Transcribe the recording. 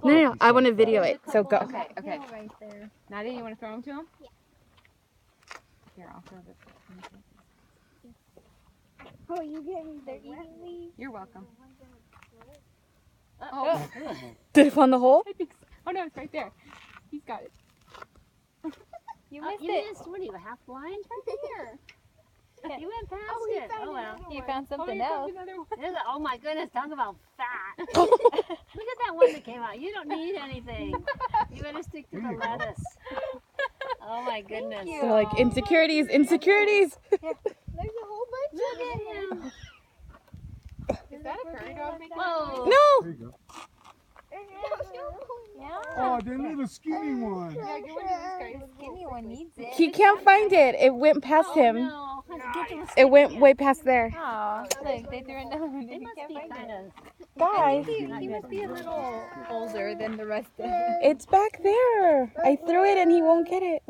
No, I want to video it. So go. Okay. Right there. Nadia, you want to throw them to him? Yeah. Here, I'll throw this. Oh, you getting? They're eating these. You're welcome. Oh. Did it fall in the hole? I think so. Oh no, it's right there. He's got it. You missed it. You missed. What are you, half blind? Right here. You went past it. Oh well. You found something Oh, else. Oh my goodness, talk about fat. Look at that one that came out. You don't need anything. You better stick to the lettuce. Oh my goodness. They're like insecurities, insecurities. There's a whole bunch. Look at him. Is that a prairie dog making? Whoa. No. There you go. Yeah. Oh, the little skinny one. Yeah, get rid of this guy. The skinny one needs it. He can't find it. It went past him. No. Get to It went way past there. Oh, look, they threw another one. They You must can't be find kind it. of. Guys, He must be a little older than the rest of them. it's back there. I threw it and he won't get it.